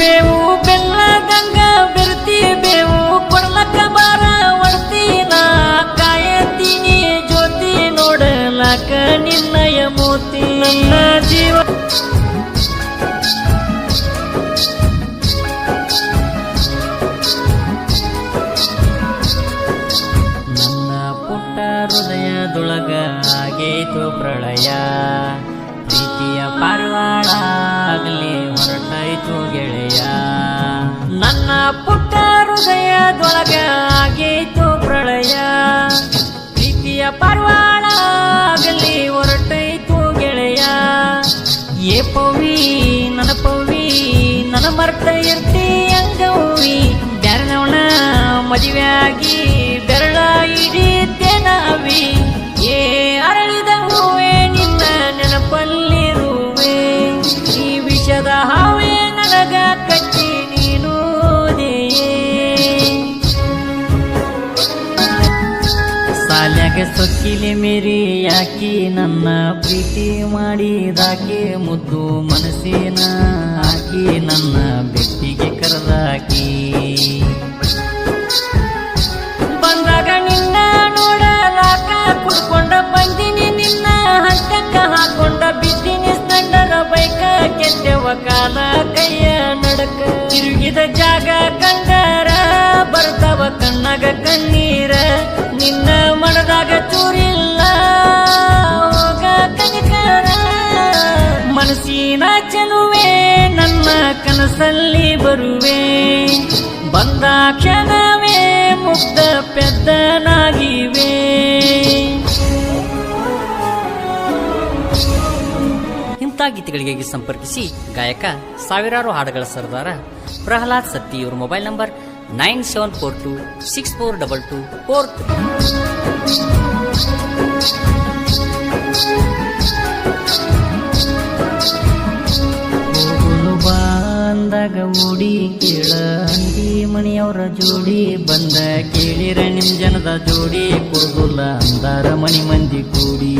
ಬೇವು ಬೆಲ್ಲದಂಗ ಬೆರ್ತಿ ಬೇವು ಕೊಡ್ಲಕ್ಕ ಬಾರ ಒಡ್ತೀನ ಕಾಯತೀನಿ ಜ್ಯೋತಿ ನೋಡಲಕ ನಿನ್ನಯ ಮೋತಿ ನನ್ನ ಜೀವ ನನ್ನ ಪುಟ್ಟ ಹೃದಯದೊಳಗ ಆಗೇತು ಪ್ರಳಯ ಪ್ರೀತಿಯ ಪಾರಿವಾಳ ಆಗಲಿ ಹೊರಟಾಯ್ತು ಗೆಳೆಯ ನನ್ನ ಪುಟ್ಟ ಹೃದಯದೊಳಗ ಆಗೇತು ಪ್ರಳಯ ಪ್ರೀತಿಯ ಪಾರಿವಾಳ ಆಗಲಿ ಹೊರಟಾಯ್ತು ಗೆಳೆಯ ಏ ಪವಿ ನನ್ನ ಮರ್ತ ಇರ್ತಿ ಅಂಗವಿ ಬ್ಯಾರನವನ ಮದುವೆಯಾಗಿ ಬೆರಳ ಹಿಡಿತೇನವಿ ಏ ಅರಳಿದ ಹೂವೆ ನಿನ್ನ ನೆನಪಲ್ಲಿರುವೆ ಈ ವಿಷದ ಹಾವೆ ನನಗ ಕಚ್ಚಿ ನೀನು ಸಾಲ್ಯಾಗ ಸೊಕ್ಕಿಲೆ ಮೇರಿ ಯಾಕಿ ನನ್ನ ಪ್ರೀತಿ ಮಾಡಿದಾಕೆ ಮುದ್ದು ಮನಸ್ಸಿನ ಹಾಕಿ ನನ್ನ ಬೆಟ್ಟಿಗೆ ಕರೆದಾಕಿ ಬಂದಾಗ ನಿನ್ನ ನೋಡಲಾಕ ಕುಡ್ಕೊಂಡ ಬಂದಿನಿ ನಿನ್ನ ಹಂತಕ್ಕ ಹಾಕೊಂಡ ಬಿದ್ದೀನಿ ಸ್ಟಂಡರ ಬೈಕ ಕೆಟ್ಟೆವ ಕಾಲ ಕೈಯ ನಡಕ ತಿರುಗಿದ ಜಾಗ ಕಂಡರ ಬರ್ತಾವ ಕಣ್ಣಾಗ ಕಣ್ಣೀರ ನಿನ್ನ ಮನದಾಗ ಚೂರಿಲ್ಲ ಹೋಗ ಕನಿಕರ ಮನಸ್ಸಿನ ಚೆಲುವೆ ನನ್ನ ಕನಸಲ್ಲಿ ಬರುವೆ ಬಂದ ಕ್ಷಣವೇ ಮುಗ್ಧ ಪೆದ್ದನಾಗಿವೆ ಇಂಥ ಗೀತೆಗಳಿಗೆ ಸಂಪರ್ಕಿಸಿ ಗಾಯಕ ಸಾವಿರಾರು ಹಾಡುಗಳ ಸರ್ದಾರ ಪ್ರಹ್ಲಾದ್ ಸತ್ತಿ ಇವರ ಮೊಬೈಲ್ ನಂಬರ್ 974264 ಬಂದಾಗ ಓಡಿ ಕೇಳ ಅಂದಿ ಮಣಿಯವರ ಜೋಡಿ ಬಂದ ಕೇಳಿರ ನಿಮ್ ಜನದ ಜೋಡಿ ಕೊಡುದಿಲ್ಲ ಅಂದಾರ ಮನಿ ಮಂದಿ ಕೂಡಿ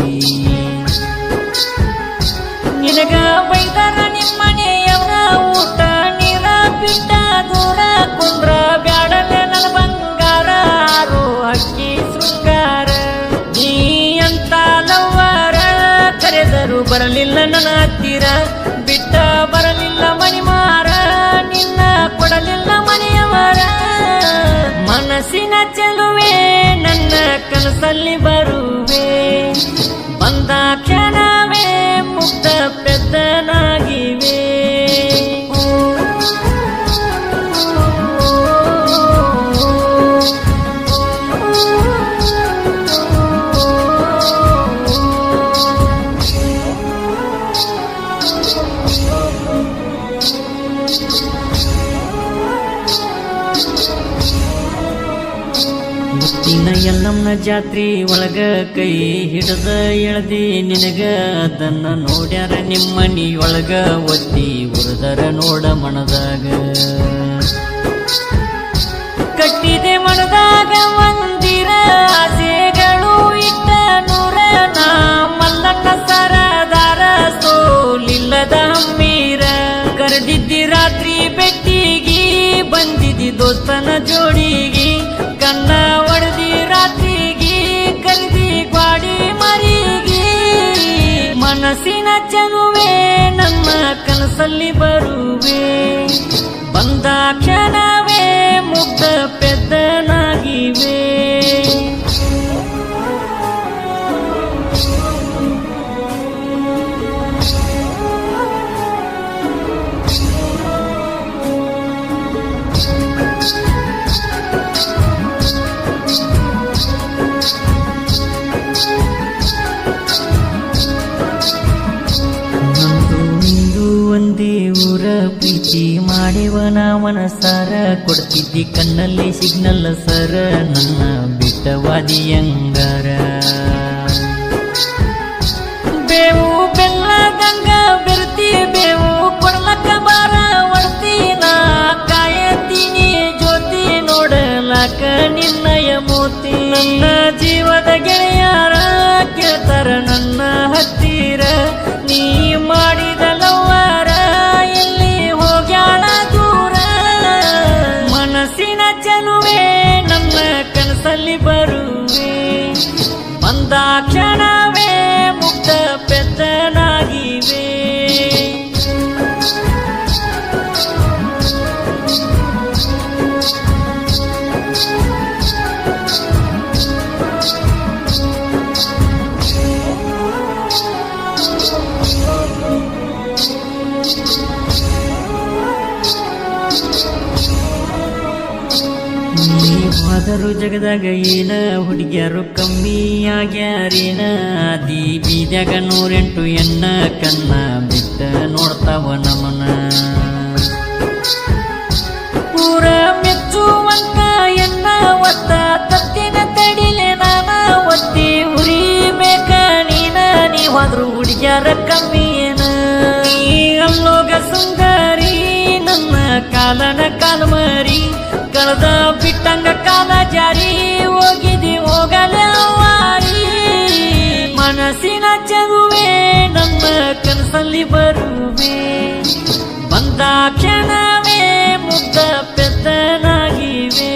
ನಿನಗ ಬೈದಾರ ನಿಮ್ಮ ಮನೆಯವರ ಊಟ ನೀರ ಬಿಟ್ಟ ದೂರ ಕುಂದ್ರ ಬ್ಯಾಡಲ್ಲ ನನ್ನ ಬಂಗಾರ ಅಕ್ಕಿ ಶೃಂಗಾರ ನೀ ಅಂತ ಲವ್ವಾರ ಕರೆದರು ಬರಲಿಲ್ಲ ನನ್ನ ಹತ್ತಿರ ಬಿಟ್ಟ ಬರಲಿಲ್ಲ ಮಣಿಮಾರ ನಿನ್ನ ಕೊಡಲಿಲ್ಲ ಮನೆಯವರ ಮನಸ್ಸಿನ ಚೆಲುವೆ ನನ್ನ ಕನಸಲ್ಲಿ ಬರುವೆ ಬಂದ ಕ್ಷಣವೇ ಮುಗ್ಧ ಪೆದ್ದನಾಗಿವೆ ಮುತ್ತಿನ ಎಲ್ಲಮ್ಮನ ಜಾತ್ರಿ ಒಳಗ ಕೈ ಹಿಡದ ಎಳದಿ ನಿನಗ ಅದನ್ನ ನೋಡ್ಯಾರ ನಿಮ್ಮನಿಯೊಳಗ ಒತ್ತಿ ಉರದರ ನೋಡ ಮನದಾಗ ಕಟ್ಟಿದೆ ಮನದಾಗ ಮಂದಿರ ಆಸೆಗಳು ಇಟ್ಟ ನೂರ ನಾ ಮಲ್ಲಣ್ಣ ಸರದಾರ ಸೋಲಿಲ್ಲದ ಹಮ್ಮೀರ ಕರೆದಿದ್ದಿ ರಾತ್ರಿ ಬೆಟ್ಟಿಗಿ ಬಂದಿದ್ದಿ ದೋಸ್ತನ ಜೋಡಿಗಿ ಕಣ್ಣ ಒಡೆದಿ ರಾತ್ರಿಗಿ ಕರೆದಿ ಗ್ವಾಡಿ ಮರಿಗಿ ಮನಸ್ಸಿನ ಚೆಲುವೆ ನನ್ನ ಕನಸಲ್ಲಿ ಬರುವೆ ಬಂದ ಕ್ಷಣವೇ ಮುಗ್ಧ ಪೆದ್ದನಾಗಿವೆ ಪ್ರೀತಿ ಮಾಡಿವ ನಾವನ ಸರ ಕೊಡ್ತಿದ್ದಿ ಕಣ್ಣಲ್ಲಿ ಸಿಗ್ನಲ್ ಸರ ನನ್ನ ಬಿಟ್ಟವಾದಿಯಂಗಾರ ಬೇವು ಬೆಲ್ಲದಂಗ ಬೆರ್ತಿ ಬೇವು ಕೊಡ್ಲಕ್ಕ ಬಾರ ಒಡ್ತೀನ ಕಾಯತೀನಿ ಜ್ಯೋತಿ ನೋಡಲಕ ನಿನ್ನಯ ಮೋತಿ ನನ್ನ ಜೀವದ ಗೆಳೆಯರ ಕೇಳ್ತಾರ ನನ್ನ ಹತ್ತಿರ ನೀ ಮಾಡಿದ ಲವ್ವಾರ ಎಲ್ಲಿ ಹೋಗ್ಯಾಳ ದೂರ ಬಂದ ಕ್ಷಣವೇ ಮುಕ್ತ ಪೆದ್ದನಾಗಿವೆ. ಹೋದರು ಜಗದಾಗ ಏನ ಹುಡುಗಿಯರು ಕಮ್ಮಿ ಆಗ್ಯಾರೇನ. ದಿ ಬೀದ್ಯಾಗ 108 ಎನ್ನ ಕನ್ನ ಬಿಟ್ಟ ನೋಡ್ತಾವ ನಮನ. ಪೂರ ಮೆಚ್ಚುವಂತ ಎನ್ನ ಒತ್ತ ತತ್ತಿನ ತಡಿಲೆ ನಾನ ಒತ್ತಿ ಉರಿ ಬೇಕ ನೀನ. ನೀವಾದ್ರು ಹುಡುಗಿಯರ ಕಮ್ಮಿ ಏನ. ನೀ ಅಲ್ಲೋಗ ಸುಂದರಿ ನನ್ನ ಕಾಲನ ಕಾಲ್ಮರಿ. ಕಳೆದ ಬಿಟ್ಟಂಗ ಕಾಲ ಜಾರಿ ಹೋಗಿದಿ ಹೋಗಲೇ ವಾರಿ. ಮನಸ್ಸಿನ ಚದುವೆ ನಮ್ಮ ಕನಸಲ್ಲಿ ಬರುವೆ. ಬಂದ ಕ್ಷಣವೇ ಮುಗ್ಧ ಪೆದ್ದನಾಗಿವೆ.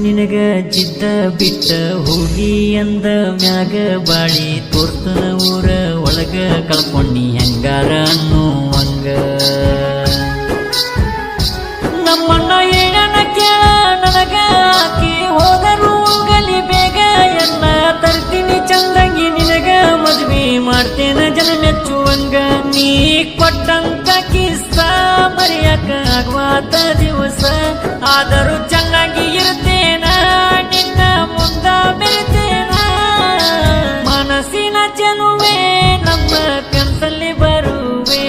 ನಿನಗ ಜಿದ್ದ ಬಿಟ್ಟ ಹೋಗಿ ಅಂದ ಮ್ಯಾಗ ಬಾಳಿ ತೋರ್ತನ ಊರ ಒಳಗ ಕಳ್ಕೊಂಡಿ ಹೆಂಗಾರ ಅನ್ನುವಂಗ. ನಮ್ಮಣ್ಣ ಏನನ ಕೇಳ ನನಗ ಆಕಿ ಹೋದರು ಹೋಗಲಿ ಬೇಗ. ಎಲ್ಲ ತರ್ತೀನಿ ಚಂದಂಗಿ ನಿನಗ ಮದ್ವಿ ಮಾಡ್ತೇನ ಜನ ಮೆಚ್ಚುವಂಗ. ನೀ ಕೊಟ್ಟಂತ ಕಿಸ್ಸ ಮರೆಯಕ ಆಗ್ವಾತ ದಿವಸ. ಆದರೂ ಚೆನ್ನಾಗಿ ಇರ್ತೇನ ನಿನ್ನ ಮುಂದ ಬೆರೆತೇನ. ಮನಸ್ಸಿನ ಚೆಲುವೆ ನಮ್ಮ ಕನಸಲ್ಲಿ ಬರುವೆ.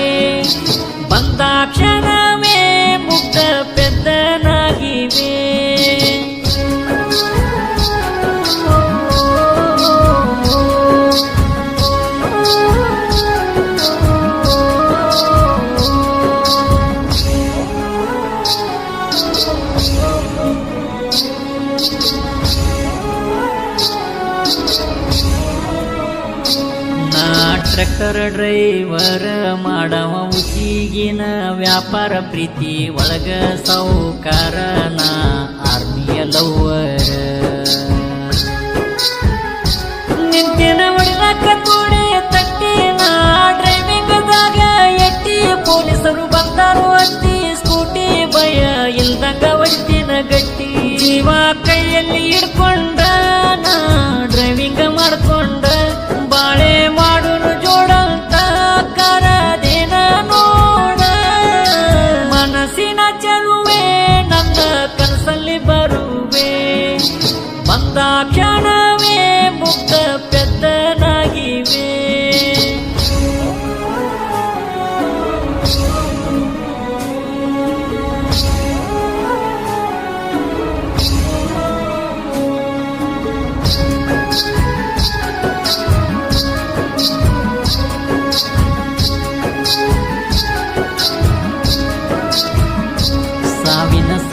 ಬಂದ ಕ್ಷಣವೇ ಮುಗ್ಧ ಪೆದ್ದನಾಗಿವೆ. ಟ್ರ್ಯಾಕ್ಟರ್ ಡ್ರೈವರ್ ಮಾಡವ ಉಸಿಗಿನ ವ್ಯಾಪಾರ ಪ್ರೀತಿ ಒಳಗ ಸೌಕಾರನ ಆರ್ಮಿಯ ಲವ್ವರ. ನಿಂತಿನ ಹೊಡಿಲಕ್ಕ ತೋಡೆ ತಟ್ಟಿನ ಡ್ರೈವಿಂಗ್ದಾಗ ಎಟ್ಟಿ. ಪೊಲೀಸರು ಬಂದರು ಅತ್ತಿ ಸ್ಕೂಟಿ ಭಯ ಇಲ್ದಂಗ ಹೊಡಿತಿನ ಗಟ್ಟಿ. ಜೀವ ಕೈಯಲ್ಲಿ ಹಿಡ್ಕೊಂಡ ನಾ ಡ್ರೈವಿಂಗ್ ಮಾಡ್ಕೊಂಡ. ಬಾಳೆ ಮಾಡುನು ಜೋಡಂತ ಕರದೇನ ನೋಡ. ಮನಸ್ಸಿನ ಚೆಲುವೆ ನನ್ನ ಕನಸಲ್ಲಿ ಬರುವೆ. ಬಂದ ಕ್ಷಣವೇ ಮುಗ್ಧ ಪೆದ್ದನಾಗಿವೆ.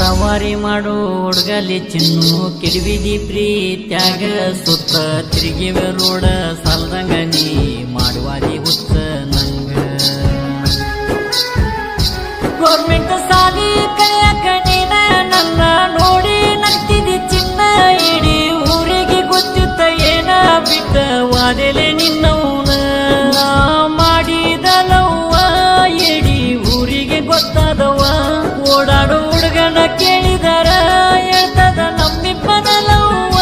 ಸವಾರಿ ಮಾಡೋ ಹುಡ್ಗಲಿ ಚಿನ್ನು ಕಿಡಿವಿದಿ ಪ್ರೀತ್ಯಾಗ. ಸುತ್ತ ತಿರುಗಿವೆ ರೋಡ ಸಾಲ್ದಂಗ ನೀ ಮಾಡುವಾದಿ ಹುಚ್ಚ ನಂಗ. ಗೌರ್ಮೆಂಟ್ ಸಾಲಿ ಕಲಿಯಕ ನೀನ ನನ್ನ ನೋಡಿ ನಗ್ತಿದಿ ಚಿನ್ನ. ಇಡೀ ಊರಿಗೆ ಗೊತ್ತಿತ್ತ ಏನ ಬಿಟ್ಟ ವಾದೆಲೆ ನಿನ್ನವನ. ನಾ ಮಾಡಿದ ಲವ್ವ ಇಡೀ ಊರಿಗೆ ಗೊತ್ತಾದವ. ಓಡಾಡೋ ಹುಡುಗನ ಕೇಳಿದರ ಹೇಳ್ತದ ನಮ್ಮಿಬ್ಬನ ಲವ್ವ.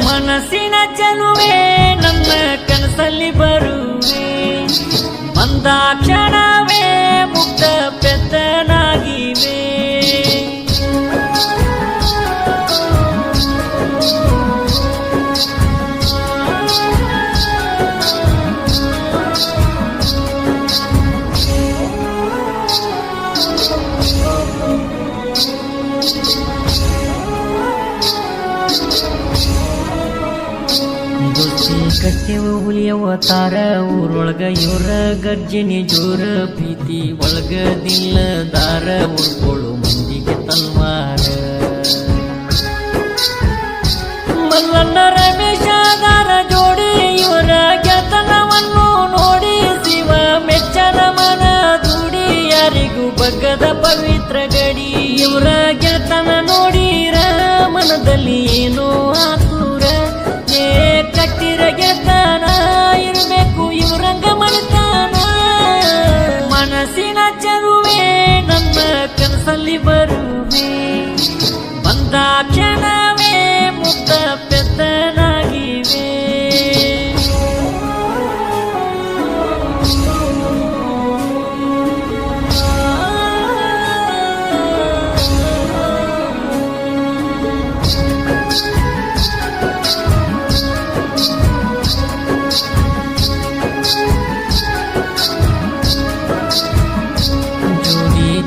ಮನಸ್ಸಿನ ಚೆಲುವೆ ನನ್ನ ಕನಸಲ್ಲಿ ಬರುವೆ. ಬಂದ ಕ್ಷಣವೇ ಮುಗ್ಧ ಪೆದ್ದನಾಗಿವೆ. ದೋಸ್ತಿ ಕಟ್ಟೆವ ಹುಲಿಯವ ತಾರ ಊರೊಳಗ ಇವರ ಗರ್ಜನೆ ಜೋರ ಪ್ರೀತಿ ಒಳಗದಿಲ್ಲ ದಾರ ಉಳ್ಕೊಳ್ಳು ಮಂದಿಗೆ ತಲ್ವಾರ ಮಲ್ಲಣ್ಣ ರಮೇಶದಾರ ಜೋಡಿ ಇವರ ಗೆತನವನ್ನು ನೋಡಿ ಶಿವ ಮೆಚ್ಚನ ಮನ ದುಡಿ ಯಾರಿಗೂ ಬಗ್ಗದ ಪವಿತ್ರ ಗಡಿ ಇವರ ಗೆತನ ನೋಡಿರ ಮನದಲ್ಲಿ ಏನೋ ಆತುರ ಏ ಕಟ್ಟಿರ ಗೆತನ ಇರಬೇಕು ಇವರಂಗ ಮಣಿತಾನ ಮನಸ್ಸಿನ ಚರುವೆ ನನ್ನ ಕನಸಲ್ಲಿ ಬರುವೆ ಬಂದ ಕ್ಷಣವೇ ಮುಗ್ಧ ಪೆದ್ದನಾಗಿವೆ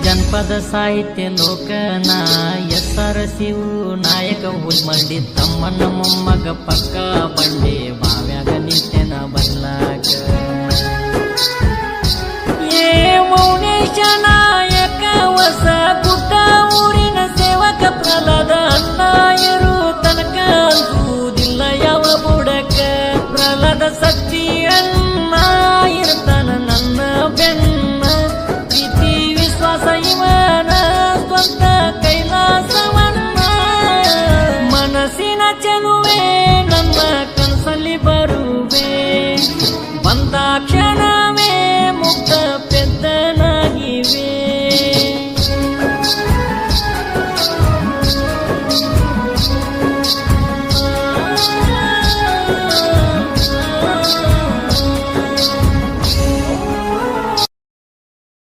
ಜನಪದ ಸಾಹಿತ್ಯ ಲೋಕನ ಎಸ್ಸರ ಶಿವು ನಾಯಕ ಹುಲ್ಮಂಡಿ ತಮ್ಮನ ಮೊಮ್ಮಗ ಪಕ್ಕ ಬಂಡೆ ಬಾವ್ಯಾಗ ನಿತ್ಯನ ಬಲ್ಲಾಗ ಏ ಮೌನೇಶ ನಾಯಕ ಹೊಸ ಗುಡ್ಡ ಊರಿನ ಸೇವಕ ಪ್ರಹ್ಲಾದ ಅನ್ನಾಯರು ತನಕ ಅನ್ಸುವುದಿಲ್ಲ ಯಾವ ಬುಡಕ ಪ್ರಹ್ಲಾದ ಶಕ್ತಿ ಅನ್ನ ಇರ್ತಾನ ನನ್ನ ಬೆನ್ನ ಇವನ ಸ್ವಂತ ಕೈಲಾಸವನ್ನ ಮನಸ್ಸಿನ ಚೆಲುವೆ ನನ್ನ ಕನಸಲ್ಲಿ ಬರುವೆ ಬಂದಾಕ್ಷ